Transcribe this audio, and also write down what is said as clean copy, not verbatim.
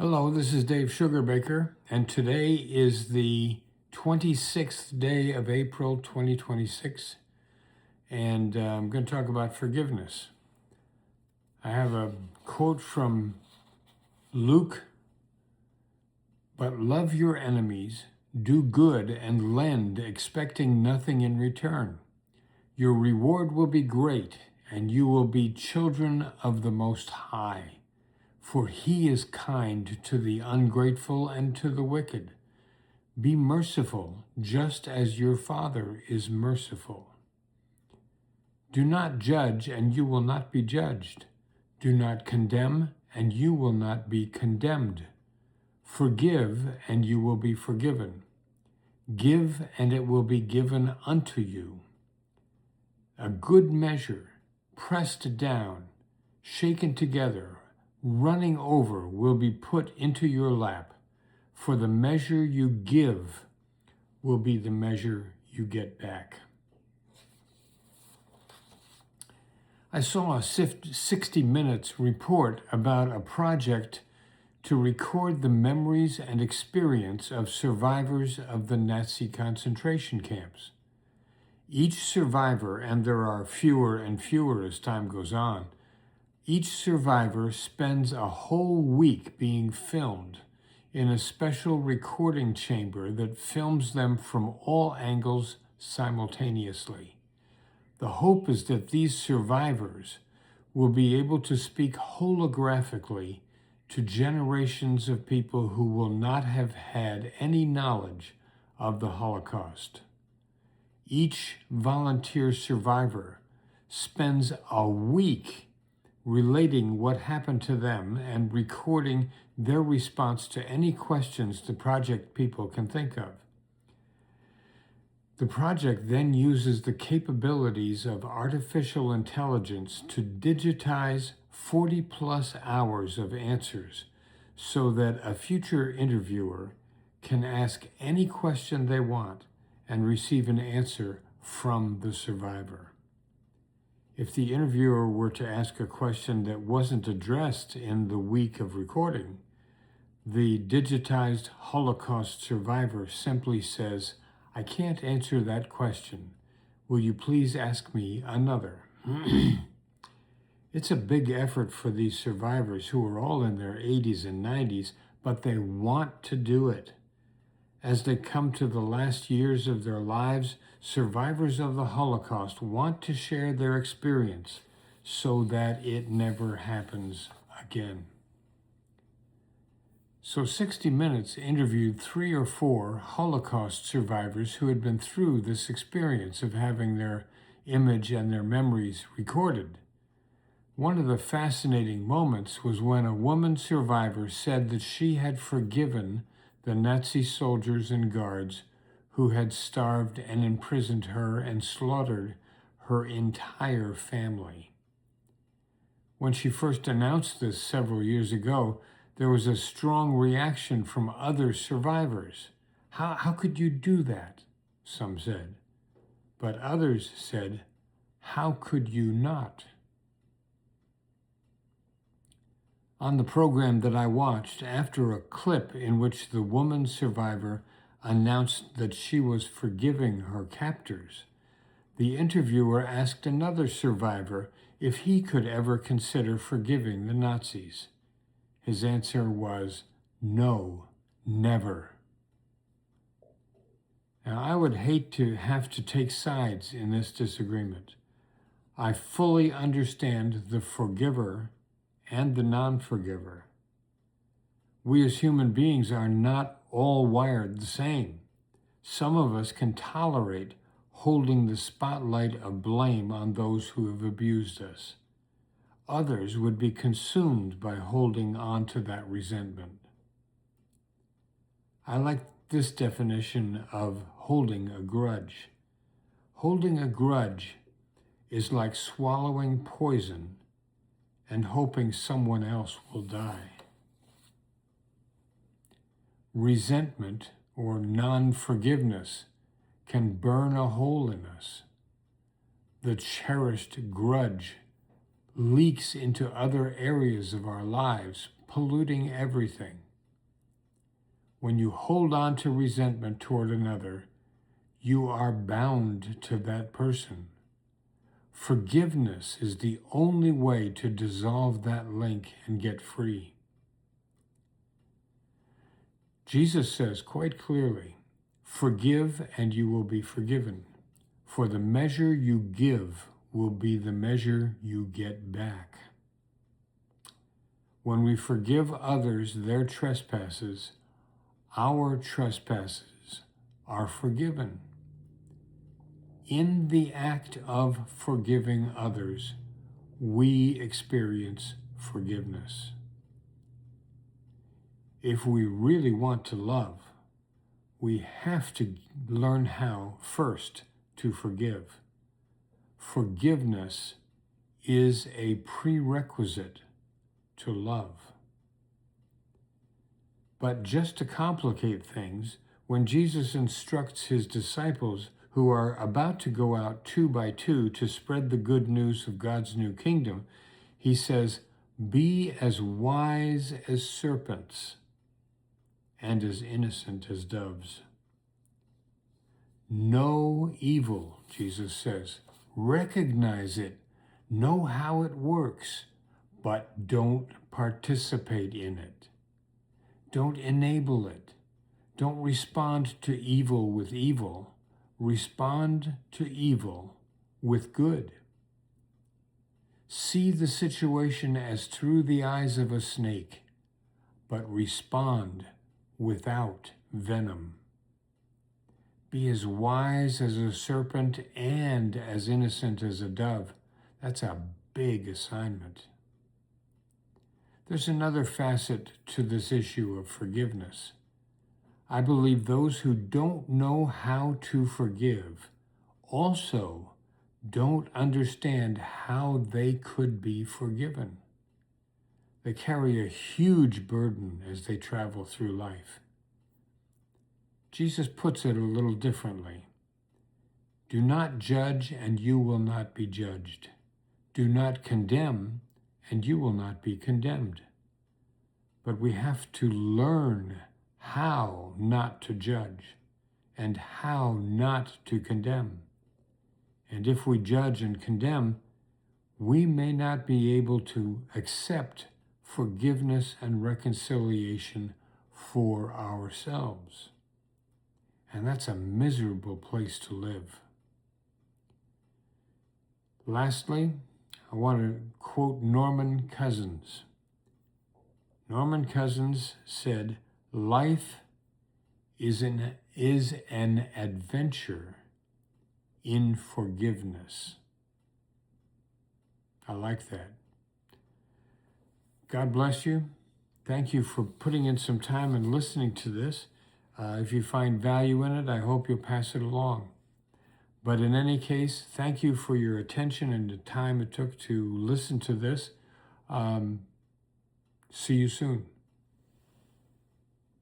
Hello, this is Dave Sugarbaker, and today is the 26th day of April 2026, and I'm going to talk about forgiveness. I have a quote from Luke, "But love your enemies, do good, and lend, expecting nothing in return. Your reward will be great, and you will be children of the Most High. For he is kind to the ungrateful and to the wicked. Be merciful, just as your Father is merciful. Do not judge, and you will not be judged. Do not condemn, and you will not be condemned. Forgive, and you will be forgiven. Give, and it will be given unto you. A good measure, pressed down, shaken together, running over, will be put into your lap, for the measure you give will be the measure you get back." I saw a 60 Minutes report about a project to record the memories and experience of survivors of the Nazi concentration camps. Each survivor, and there are fewer and fewer as time goes on, each survivor spends a whole week being filmed in a special recording chamber that films them from all angles simultaneously. The hope is that these survivors will be able to speak holographically to generations of people who will not have had any knowledge of the Holocaust. Each volunteer survivor spends a week relating what happened to them and recording their response to any questions the project people can think of. The project then uses the capabilities of artificial intelligence to digitize 40+ hours of answers so that a future interviewer can ask any question they want and receive an answer from the survivor. If the interviewer were to ask a question that wasn't addressed in the week of recording, the digitized Holocaust survivor simply says, "I can't answer that question. Will you please ask me another?" It's a big effort for these survivors who are all in their 80s and 90s, but they want to do it. As they come to the last years of their lives, survivors of the Holocaust want to share their experience so that it never happens again. So 60 Minutes interviewed 3 or 4 Holocaust survivors who had been through this experience of having their image and their memories recorded. One of the fascinating moments was when a woman survivor said that she had forgiven the Nazi soldiers and guards who had starved and imprisoned her and slaughtered her entire family. When she first announced this several years ago, there was a strong reaction from other survivors. How could you do that? Some said. But others said, "How could you not?" On the program that I watched, after a clip in which the woman survivor announced that she was forgiving her captors, the interviewer asked another survivor if he could ever consider forgiving the Nazis. His answer was, "No, never." Now, I would hate to have to take sides in this disagreement. I fully understand the forgiver and the non-forgiver. We as human beings are not all wired the same. Some of us can tolerate holding the spotlight of blame on those who have abused us. Others would be consumed by holding on to that resentment. I like this definition of holding a grudge. Holding a grudge is like swallowing poison and hoping someone else will die. Resentment or non-forgiveness can burn a hole in us. The cherished grudge leaks into other areas of our lives, polluting everything. When you hold on to resentment toward another, you are bound to that person. Forgiveness is the only way to dissolve that link and get free. Jesus says quite clearly, "Forgive and you will be forgiven. For the measure you give will be the measure you get back." When we forgive others their trespasses, our trespasses are forgiven. In the act of forgiving others, we experience forgiveness. If we really want to love, we have to learn how first to forgive. Forgiveness is a prerequisite to love. But just to complicate things, when Jesus instructs his disciples who are about to go out 2 by 2 to spread the good news of God's new kingdom, he says, "Be as wise as serpents and as innocent as doves." Know evil, Jesus says. Recognize it. Know how it works, but don't participate in it. Don't enable it. Don't respond to evil with evil. Respond to evil with good. See the situation as through the eyes of a snake, but respond without venom. Be as wise as a serpent and as innocent as a dove. That's a big assignment. There's another facet to this issue of forgiveness. I believe those who don't know how to forgive also don't understand how they could be forgiven. They carry a huge burden as they travel through life. Jesus puts it a little differently. Do not judge, and you will not be judged. Do not condemn, and you will not be condemned. But we have to learn how not to judge and how not to condemn. And if we judge and condemn, we may not be able to accept forgiveness and reconciliation for ourselves. And that's a miserable place to live. Lastly, I want to quote Norman Cousins. Norman Cousins said, "Life is an adventure in forgiveness." I like that. God bless you. Thank you for putting in some time and listening to this. If you find value in it, I hope you'll pass it along. But in any case, thank you for your attention and the time it took to listen to this. See you soon.